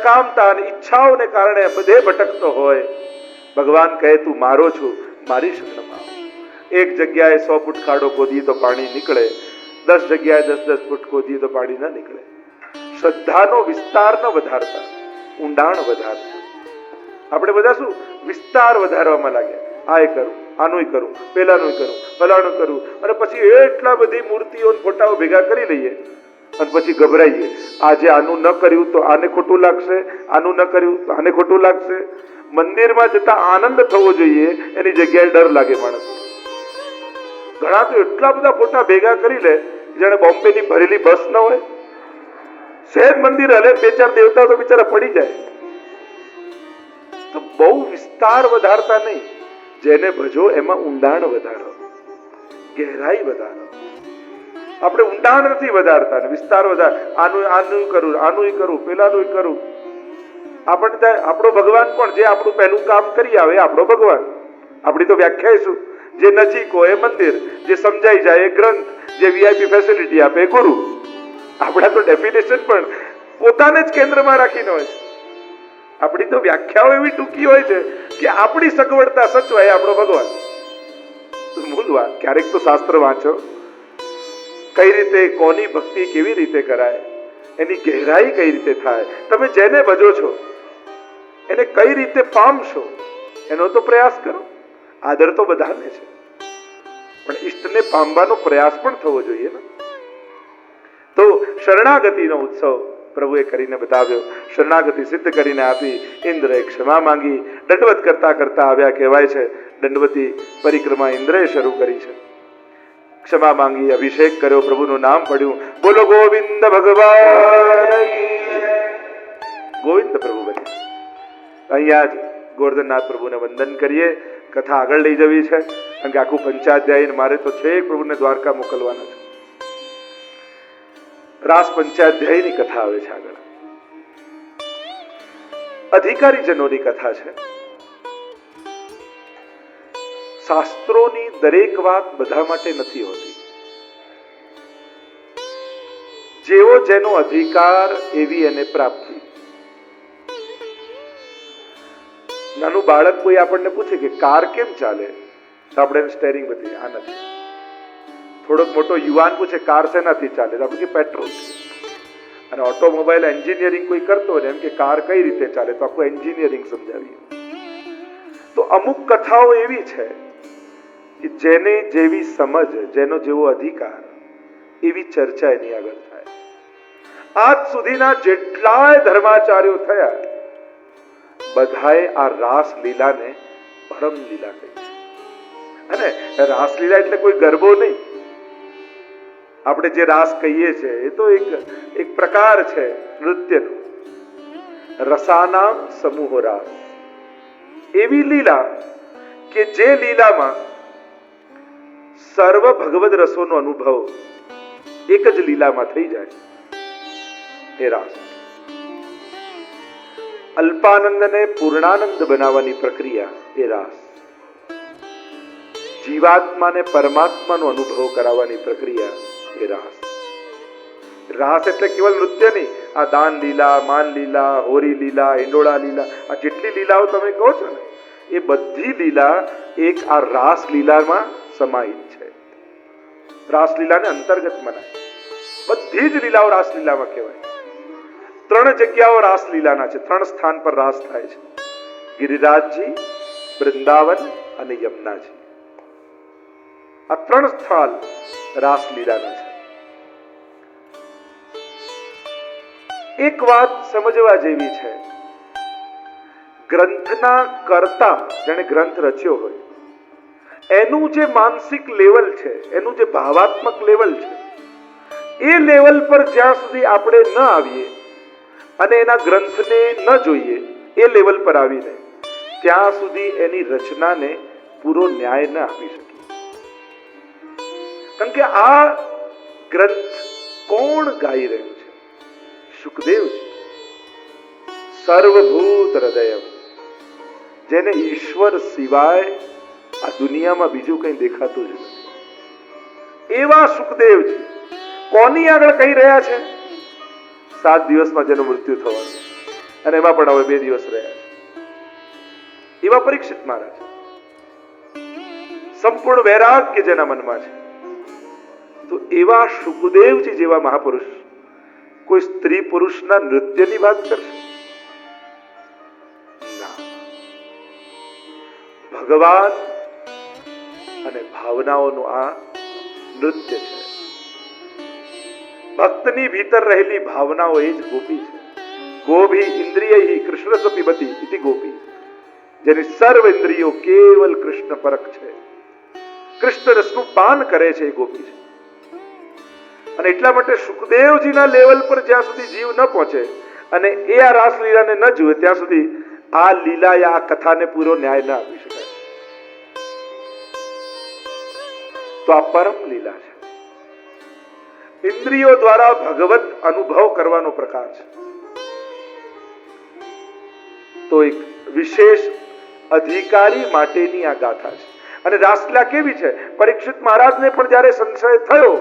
નકામતા અને ઈચ્છાઓને કારણે બધે ભટકતો હોય, ભગવાન કહે તું મારો છું, મારી શરણમાં આવ. એક જગ્યાએ 100 ફૂટ ખાડો ખોદીએ તો પાણી નીકળે, 10 જગ્યાએ 10 ફૂટ ખોદીએ તો પાણી ન નીકળે. શ્રદ્ધાનો વિસ્તાર ન વધારતા, ઊંડાણ વધારતા. આપણે બધા શું વિસ્તાર વધારવામાં લાગ્યા, આ એ કરું, આનું કરું, પેલાનું કરું, ફલાણું કરું, અને પછી એટલા બધી મૂર્તિઓ ફોટાઓ ભેગા કરી લઈએ અને પછી ગભરાઈએ. આજે આનું ન કર્યું તો આને ખોટું લાગશે, આનું ન કર્યું તો આને ખોટું લાગશે. મંદિરમાં જતા આનંદ થવો જોઈએ, એની જગ્યાએ ડર લાગે માણસ. ઘણા તો એટલા બધા ફોટા ભેગા કરી લે જાણે બોમ્બેની ભરેલી બસ ન હોય. શહેર મંદિર હલે, 2-4 દેવતા તો બિચારા પડી જાય. તો બહુ વિસ્તાર વધારતા નહીં, જેને ભજો એમાં ઊંડાણ વધારો, ગહેરાઈ વધારો. આપણે ઊંડાણ નથી વધારતા ને વિસ્તાર વધાર. આનું કરું, આનું કરું, પેલાનું કરું. આપણને આપણો ભગવાન કોણ? જે આપણું પહેલું કામ કરી આવે આપણો ભગવાન. આપણી તો વ્યાખ્યા શું? જે નજીક હોય મંદિર, જે સમજાઈ જાય એ ગ્રંથ, જે વીઆઈપી ફેસિલિટી આપે એ ગુરુ. આપણા તો ડેફિનેશન પણ પોતાને જ કેન્દ્રમાં રાખીને હોય છે. આપણી તો વ્યાખ્યાઓ એવી ટૂંકી હોય છે કે આપણી સગવડતા સચવાય આપણો ભગવાન. મૂળ વાત. ક્યારેક તો શાસ્ત્ર વાંચો, કઈ રીતે કોની ભક્તિ કેવી રીતે કરાય, એની ગહેરાઈ કઈ રીતે થાય, તમે જેને ભજો છો એને કઈ રીતે પામશો એનો તો પ્રયાસ કરો. આદર તો બધાને છે, પણ ઈષ્ટને પામવાનો પ્રયાસ પણ થવો જોઈએ ને. તો શરણાગતિનો ઉત્સવ પ્રભુએ કરીને બતાવ્યો. શરણાગતિ સિદ્ધ કરીને આપી. ઇન્દ્રએ ક્ષમા માંગી. દંડવત કરતા કરતા આવ્યા. કહેવાય છે દંડવતી પરિક્રમા ઇન્દ્રએ શરૂ કરી છે. ક્ષમા માંગી, અભિષેક કર્યો, પ્રભુનું નામ પડ્યું. બોલો ગોવિંદ ભગવાન. ગોવિંદ પ્રભુ બને. અહીંયા જ ગોર્ધનનાથ પ્રભુને વંદન કરીએ. કથા આગળ લઈ જવી છે, કારણ કે આખું પંચાધ્યાય મારે તો છેક પ્રભુને દ્વારકા મોકલવાના છે. રાસ પંચાધ્યાયની કથા આવે છે આગળ. અધિકારીજનોની કથા છે. શાસ્ત્રોની દરેક વાત બધા માટે નથી હોતી. જેવો જેનો અધિકાર એવી એને પ્રાપ્તિ. નાનું બાળક કોઈ આપણને પૂછે કે કાર કેમ ચાલે, તો આપણે સ્ટેરિંગ બતાવીએ, આ નથી. થોડોક મોટો યુવાન પૂછે કાર શેનાથી ચાલે, તો આપણે પેટ્રોલ. અને ઓટોમોબાઈલ એન્જિનિયરિંગ કોઈ કરતો હોય એમ કે કાર કઈ રીતે ચાલે, તો આખું એન્જિનિયરિંગ સમજાવીએ. તો અમુક કથાઓ એવી છે કે જેને જેવી સમજ, જેનો જેવો અધિકાર, એવી ચર્ચા એની આગળ થાય. આજ સુધીના જેટલાય ધર્માચાર્યો થયા બધાએ આ રાસ લીલાને પરમ લીલા કહી. અને રાસલીલા એટલે કોઈ ગરબો નહીં. આપણે જે રાસ કહીએ છીએ એ તો એક પ્રકાર છે નૃત્યનો. રસાનામ સમૂહ રાસ. એવી લીલા કે જે લીલામાં સર્વ ભગવદ રસોનો અનુભવ એક જ લીલામાં થઈ જાય, એ રાસ. અલ્પાનંદને પૂર્ણાનંદ બનાવવાની પ્રક્રિયા એ રાસ. જીવાત્માને પરમાત્માનો અનુભવ કરાવવાની પ્રક્રિયા એ રાસ. રાસ એટલે કેવલ નૃત્ય નહીં. આ દાન લીલા, માન લીલા, હોરી લીલા, હિંડોળા લીલા, આ જેટલી લીલાઓ તમે કહો છો ને, એ બધી લીલા એક આ રાસ લીલામાં સમાહિત છે. રાસ લીલાને અંતર્ગત મનાય. બધી જ લીલાઓ રાસ લીલામાં કહેવાય. 3 જગ્યાઓ રાસ લીલાના છે. 3 સ્થાન પર રાસ થાય છે. ગિરિરાજજી, વૃંદાવન અને યમુનાજી. આ 3 સ્થાન રાસ લીલાના છે. એક વાત સમજવા જેવી છે. ગ્રંથના કર્તા, જેણે ગ્રંથ રચ્યો હોય, એનું જે માનસિક લેવલ છે, એનું જે ભાવાત્મક લેવલ છે, એ લેવલ પર જ્યાં સુધી આપણે ન આવીએ અને એના ગ્રંથને ન જોઈએ, એ લેવલ પર આવીને ત્યાં સુધી એની રચનાને પૂરો ન્યાય ન આપી શકીએ. કારણ કે આ ગ્રંથ કોણ ગાઈ રહ્યું છે? સુખદેવજી. સર્વભૂત હૃદય, જેને ઈશ્વર સિવાય આ દુનિયામાં બીજું કંઈ દેખાતું જ નથી, એવા સુખદેવજી કોની આગળ કહી રહ્યા છે? 7 દિવસમાં જેનું મૃત્યુ થવાનું, અને એમાં પણ હવે 2 દિવસ રહ્યા છે. એવા પરીક્ષિત મહારાજ, સંપૂર્ણ વૈરાગ્ય જેના મનમાં છે, તો એવા શુકદેવજી જેવા મહાપુરુષ કોઈ સ્ત્રી પુરુષના નૃત્યની વાત કરશે? ના. ભગવાન અને ભાવનાઓનું આ નૃત્ય છે. ભક્તની ભીતર રહેલી ભાવનાઓ એ જ ગોપી છે. ગોભી ઇન્દ્રિયૈ કૃષ્ણ સપિબતી ઇતિ ગોપી, જેની સર્વ ઇન્દ્રિયો કેવલ કૃષ્ણ પરક છે, કૃષ્ણ રસનું પાન કરે છે, એ ગોપી છે. અને એટલા માટે સુખદેવજીના લેવલ પર જ્યાં સુધી જીવ ન પહોંચે અને એ આ રાસલીલાને ન જુએ ત્યાં સુધી આ લીલા આ કથાને પૂરો ન્યાય ના આપી શકાય. તો આ પરમ લીલા છે, ઇન્દ્રિયો દ્વારા ભગવત અનુભવ કરવાનો પ્રકાર છે. તો એક વિશેષ અધિકારી માટેની આ ગાથા છે. અને રાસલીલા કેવી છે? પરીક્ષિત મહારાજને પણ જ્યારે સંશય થયો,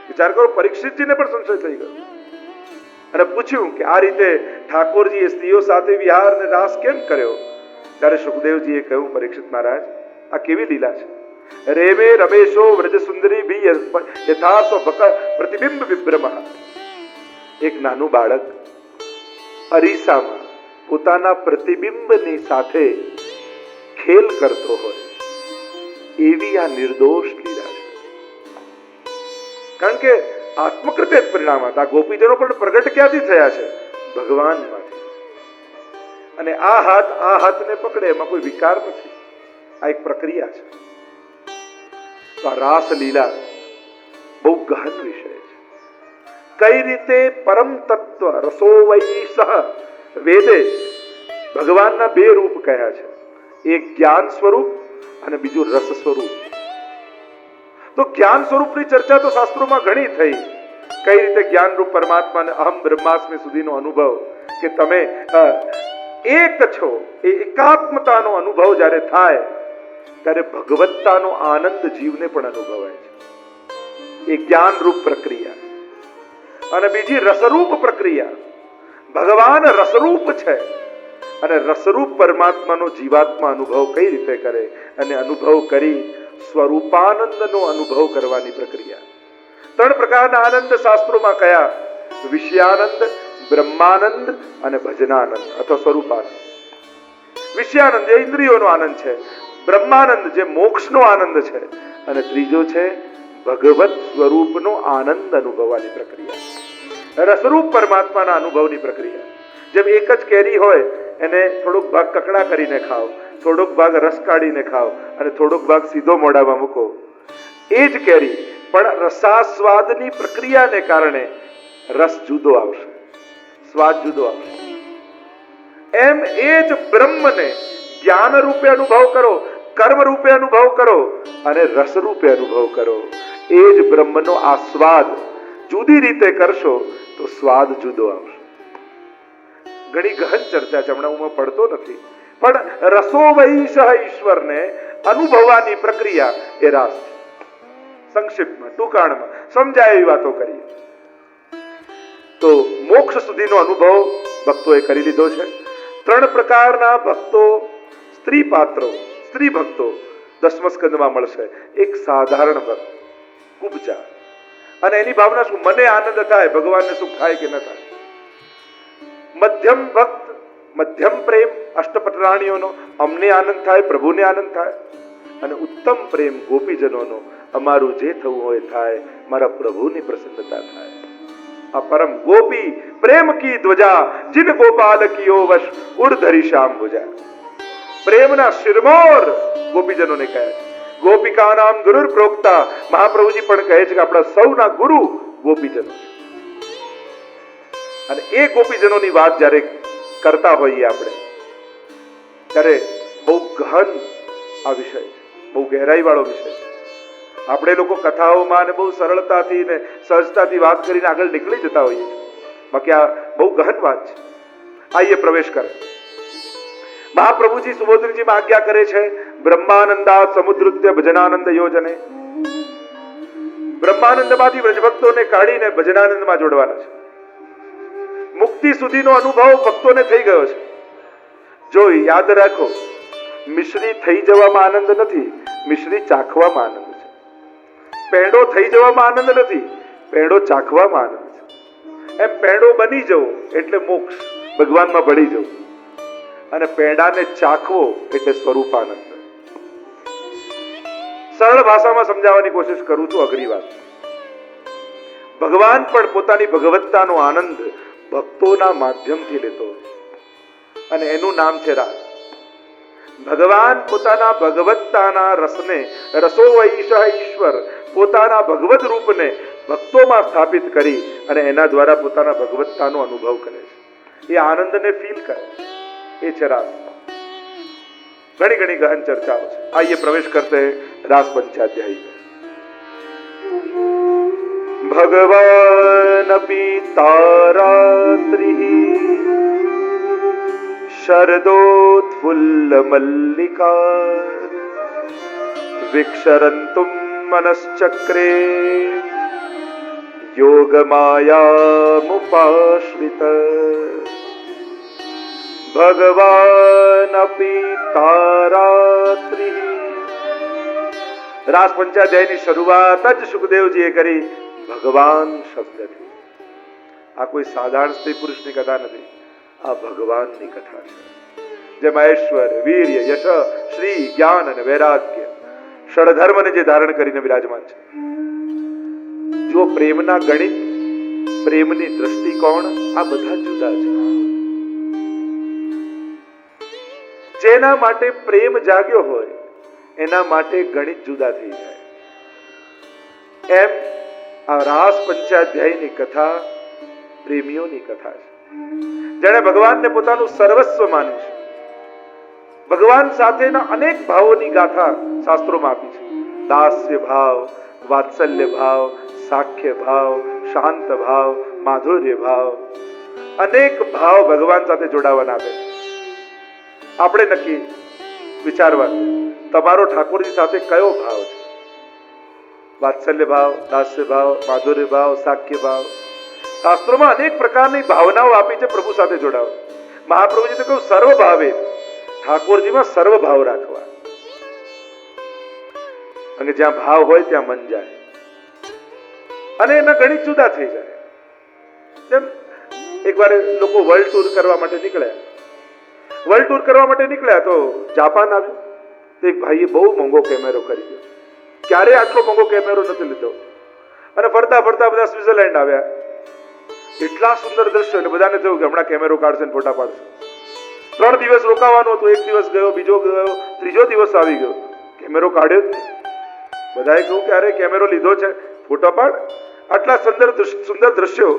વિચાર કરો, પરીક્ષિતજીને પણ સંશય થઈ ગયો અને પૂછ્યું કે આ રીતે ઠાકોરજીએ સ્ત્રીઓ સાથે વિહાર ને રાસ કેમ કર્યો? ત્યારે સુખદેવજીએ કહ્યું, પરીક્ષિત મહારાજ, આ કેવી લીલા છે? રેમે રમેશો વ્રજ સુંદરી ભી યથા પ્રતિબિંબ વિભ્રમ. એક નાનું બાળક અરીસામાં પોતાના પ્રતિબિંબની સાથે ખેલ કરતો હોય એવી આ નિર્દોષ લીલા છે. કારણ કે આત્મકૃતે જ પરિણામ હતા. ગોપીજનો પણ પ્રગટ ક્યાંથી થયા છે? ભગવાનમાંથી. અને આ હાથને પકડે, એમાં કોઈ વિકાર નથી, આ એક પ્રક્રિયા છે. તો આ રાસલીલા બહુ ગહન વિષય છે. કઈ રીતે પરમ તત્વ રસો વૈ સહ, વેદે ભગવાનના 2 રૂપ કહ્યા છે, એક જ્ઞાન સ્વરૂપ અને બીજું રસ સ્વરૂપ. તો જ્ઞાન સ્વરૂપની ચર્ચા તો શાસ્ત્રોમાં ઘણી થઈ. કઈ રીતે જ્ઞાન રૂપ પરમાત્માને અહમ બ્રહ્માસ્મિ સુધીનો અનુભવ, કે તમે એક છો, એ એકાત્મતાનો અનુભવ જ્યારે થાય ત્યારે ભગવત્તાનો આનંદ જીવને પણ અનુભવાય છે. એ જ્ઞાન રૂપ પ્રક્રિયા. અને બીજી રસરૂપ પ્રક્રિયા. ભગવાન રસરૂપ છે અને રસરૂપ પરમાત્માનો જીવાત્મા અનુભવ કઈ રીતે કરે, અને અનુભવ કરી સ્વરૂપાનંદનો અનુભવ કરવાની પ્રક્રિયા. 3 પ્રકારના આનંદ શાસ્ત્રોમાં કયા? વિષયાનંદ, બ્રહ્માનંદ અને ભજનાનંદ અથવા સ્વરૂપાનંદ. વિષયાનંદ જે ઇન્દ્રિયોનો આનંદ છે, બ્રહ્માનંદ જે મોક્ષનો આનંદ છે, અને ત્રીજો છે ભગવત સ્વરૂપનો આનંદ અનુભવવાની પ્રક્રિયા, રસરૂપ પરમાત્માના અનુભવની પ્રક્રિયા. જેમ એક જ કેરી હોય, એને થોડોક ભાગ કકડા કરીને ખાઓ, થોડોક ભાગ રસ કાઢીને ખાઓ અને થોડોક ભાગ સીધો મોઢામાં મૂકો, એ જ કેરી પણ રસાસ્વાદની પ્રક્રિયાને કારણે રસ જુદો આવશે, સ્વાદ જુદો આવશે. એમ એ જ બ્રહ્મને જ્ઞાન રૂપે અનુભવ કરો, કર્મ રૂપે અનુભવ કરો અને રસ રૂપે અનુભવ કરો. એ જ બ્રહ્મનો આસ્વાદ જુદી રીતે કરશો તો સ્વાદ જુદો આવશે. ઘણી ગહન ચર્ચા છે, હમણાં હું પડતો નથી, પણ રસો વૈશ ઈશ્વરને અનુભવવાની પ્રક્રિયા એ રાસ છે. સંક્ષિપ્તમાં, ટૂંકાણમાં સમજાય એવી વાતો કરીએ તો મોક્ષ સુધીનો અનુભવ ભક્તોએ કરી લીધો છે. 3 પ્રકારના ભક્તો, સ્ત્રી પાત્રો, સ્ત્રી ભક્તો 10મ સ્કંદમાં મળશે. એક સાધારણ ભક્ત, કુબજા, અને એની ભાવના શું? મને આનંદ થાય, ભગવાનને સુખ થાય કે ન થાય. મધ્યમ ભક્ત, મધ્યમ પ્રેમ, અષ્ટપટરાણીઓનો, અમને આનંદ થાય, પ્રભુને આનંદ થાય. અને ઉત્તમ પ્રેમ ગોપીજનોનો, અમારું જે થવું હોય થાય, મારા પ્રભુની પ્રસન્નતા થાય. આ પરમ ગોપી પ્રેમ કી ધ્વજા, જિન ગોપાલ કિયો વશ ઉર્ધરી શ્યામ ભુજા. પ્રેમના શિરમોર ગોપીજનોને કહે છે. ગોપિકા નામ ગુરુર પ્રોક્તા, મહાપ્રભુજી પણ કહે છે કે આપણા સૌના ગુરુ ગોપીજનો છે. અને એ ગોપીજનોની વાત જ્યારે કરતા હોઈએ આપણે, ત્યારે બહુ ગહન આ વિષય છે, બહુ ગહેરાઈ વાળો વિષય છે. આપણે લોકો કથાઓમાં ને બહુ સરળતાથી ને સહજતાથી વાત કરીને આગળ નીકળી જતા હોઈએ છીએ, બાકી આ બહુ ગહન વાત છે. આઈએ પ્રવેશ કરે. મહાપ્રભુજી સુબોધનજીમાં આજ્ઞા કરે છે, બ્રહ્માનંદા સમુદ્રુત્ય ભજનાનંદ યોજને. બ્રહ્માનંદમાંથી વ્રજભક્તોને કાઢીને ભજનાનંદમાં જોડવાના છે. મુક્ત મુક્તિ સુધીનો અનુભવ ભક્તોને થઈ ગયો છે. જો યાદ રાખો, મિશ્રી થઈ જવામાં આનંદ નથી, મિશ્રી ચાખવામાં આનંદ છે. પેંડો થઈ જવામાં આનંદ નથી, પેંડો ચાખવામાં આનંદ છે. એમ પેંડો બની જવો એટલે મોક્ષ, ભગવાનમાં ભળી જવું, અને પેંડાને ચાખવો એટલે સ્વરૂપાનંદ. સરળ ભાષામાં સમજાવવાની કોશિશ કરું છું, અઘરી વાત. ભગવાન પણ પોતાની ભગવત્તાનો આનંદ ભક્તોના માધ્યમથી લેતો હોય, અને એનું નામ છે રાસ. ભગવાન પોતાના ભગવત્તાના રસને, રસો વૈશ ઈશ્વર, પોતાના ભગવત રૂપને ભક્તોમાં સ્થાપિત કરી અને એના દ્વારા પોતાના ભગવત્તાનો અનુભવ કરે છે. એ આનંદને ફીલ કરે, એ છે રાસ. ઘણી ઘણી ગહન ચર્ચાઓ છે. आइए प्रवेश करते हैं रास पंचाध्यायी में. भगवान तारात्रि शरदोत्फुल्ल मल्लिका विक्षरन्तुं मनश्चक्रे योग मायामुपाश्रित. भगवान तारात्रि. रास पंचाध्यायની શરૂઆત જ સુખદેવજીએ કરી ભગવાન શબ્દથી. આ કોઈ સાધારણ સ્ત્રી પુરુષની કથા નથી, આ ભગવાનની કથા છે. જેમાં ઐશ્વર્ય, વીર્ય, યશ, શ્રી, જ્ઞાન અને વૈરાગ્ય ષડધર્મને જે ધારણ કરીને બિરાજમાન છે. જો પ્રેમના ગણિત, પ્રેમની દ્રષ્ટિકોણ આ બધા જુદા છે. જેના માટે પ્રેમ જાગ્યો હોય એના માટે ગણિત જુદા થઈ જાય. એમ આ રાસ પંચાધ્યાયની કથા પ્રેમીઓની કથા છે, જેણે ભગવાનને પોતાનું સર્વસ્વ માન્યું છે. ભગવાન સાથેના અનેક ભાવોની ગાથા શાસ્ત્રોમાં આપી છે. દાસ્ય ભાવ, વાત્સલ્ય ભાવ, સાખ્ય ભાવ, શાંત ભાવ, માધુર્ય ભાવ, અનેક ભાવ ભગવાન સાથે જોડાવાના આપે છે. આપણે નક્કી વિચારવાનું, તમારો ઠાકોરજી સાથે કયો ભાવ છે? વાત્સલ્ય ભાવ, દાસ્ય ભાવ, માધુર્ય ભાવ, સાખ્ય ભાવ. શાસ્ત્રોમાં અનેક પ્રકારની ભાવનાઓ આપી છે પ્રભુ સાથે જોડાવા. મહાપ્રભુજી તો કહ્યું સર્વ ભાવે, ઠાકોરજીમાં સર્વ ભાવ રાખવા. અને જ્યાં ભાવ હોય ત્યાં મન જાય, અને એના ગણિત જુદા થઈ જાય. જેમ એકવાર લોકો વર્લ્ડ ટૂર કરવા માટે નીકળ્યા. વર્લ્ડ ટૂર કરવા માટે નીકળ્યા તો જાપાન આવ્યું. તો એક ભાઈએ બહુ મોંઘો કેમેરો ખરીદ્યો. ક્યારે આટલો મોંઘો કેમેરો નથી લીધો. અને ફરતા ફરતા બધા સ્વિટ્ઝરલેન્ડ આવ્યા. એટલા સુંદર દ્રશ્યો, એટલે બધાને થયું કે હમણાં કેમેરો કાઢશે ને ફોટા પાડશે. 3 દિવસ રોકાવાનું હતું. 1 દિવસ ગયો, બીજો ગયો, ત્રીજો દિવસ આવી ગયો, કેમેરો કાઢ્યો જ નહીં. બધાએ કહ્યું કે અરે કેમેરો લીધો છે, ફોટા પાડ. આટલા સુંદર દ્રશ્યો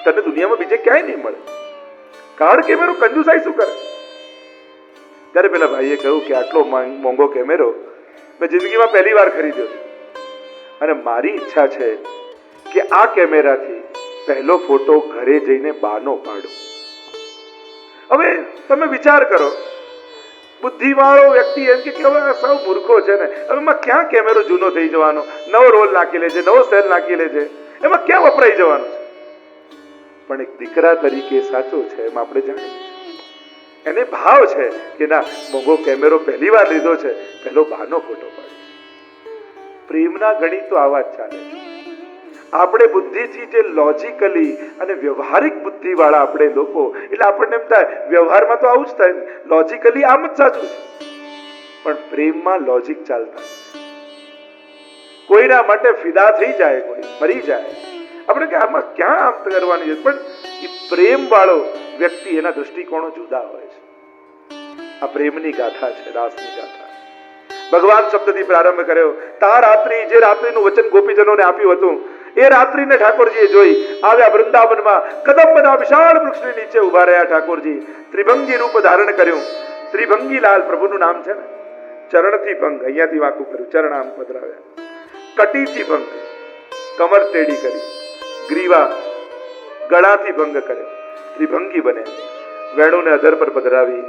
તને દુનિયામાં બીજે ક્યાંય નહીં મળે. કાઢ કેમેરો, કંજુસાઈ શું કરે? ત્યારે પેલા ભાઈએ કહ્યું કે આટલો મોંઘો કેમેરો મેં જિંદગીમાં પહેલી વાર ખરીદ્યો છે, અને મારી ઈચ્છા છે કે આ કેમેરાથી પહેલો ફોટો ઘરે જઈને બાનો પાડું. હવે તમે વિચાર કરો, બુદ્ધિવાળો વ્યક્તિ એમ કે હવે સૌ મૂર્ખો છે ને, હવે એમાં ક્યાં કેમેરો જૂનો થઈ જવાનો? નવો રોલ નાખી લેજે, નવો સેલ નાખી લેજે, એમાં ક્યાં વપરાઈ જવાનું છે? પણ એક દીકરા તરીકે સાચો છે એમ આપણે જાણીએ. એને ભાવ છે કે ના, મોંઘો કેમેરો પહેલી વાર લીધો છે, પહેલો બાનો ફોટો પાડ્યો. પ્રેમના ગણિત તો આવા જ ચાલે છે. આપણે બુદ્ધિથી જે લોજિકલી અને વ્યવહારિક બુદ્ધિ વાળા આપણે લોકો, એટલે આપણને એમ થાય વ્યવહારમાં તો આવું જ થાય, લોજિકલી આમ જ સાચું છે. પણ પ્રેમમાં લોજિક ચાલતા કોઈના માટે ફિદા થઈ જાય, કોઈ મરી જાય, આપણે કે આમાં ક્યાં આમ કરવાની છે? પણ એ પ્રેમ વાળો વ્યક્તિ, એના દ્રષ્ટિકોણો જુદા હોય છે. આ પ્રેમની ગાથા છે, રાસની ગાથા. ભગવાન શબ્દથી પ્રારંભ કર્યો. તા રાત્રિ, જે રાત્રિનું વચન ગોપીજનોને આપ્યું હતું, એ રાત્રિને ઠાકોરજીએ જોઈ. આવ્યા વૃંદાવનમાં, કદંબના વિશાળ વૃક્ષની નીચે ઉભા રહ્યા ઠાકોરજી. ત્રિભંગી રૂપ ધારણ કર્યું. ત્રિભંગી લાલ પ્રભુનું નામ છે ને. ચરણથી ભંગ, અહીંયાથી વાંકું કર્યું, ચરણ આમ પધરાવ્યા. કટીથી ભંગ, કમર ટેડી કરી. ગ્રીવા, ગળાથી ભંગ કર્યો, ત્રિભંગી બને. વેણુને અધર પર પધરાવી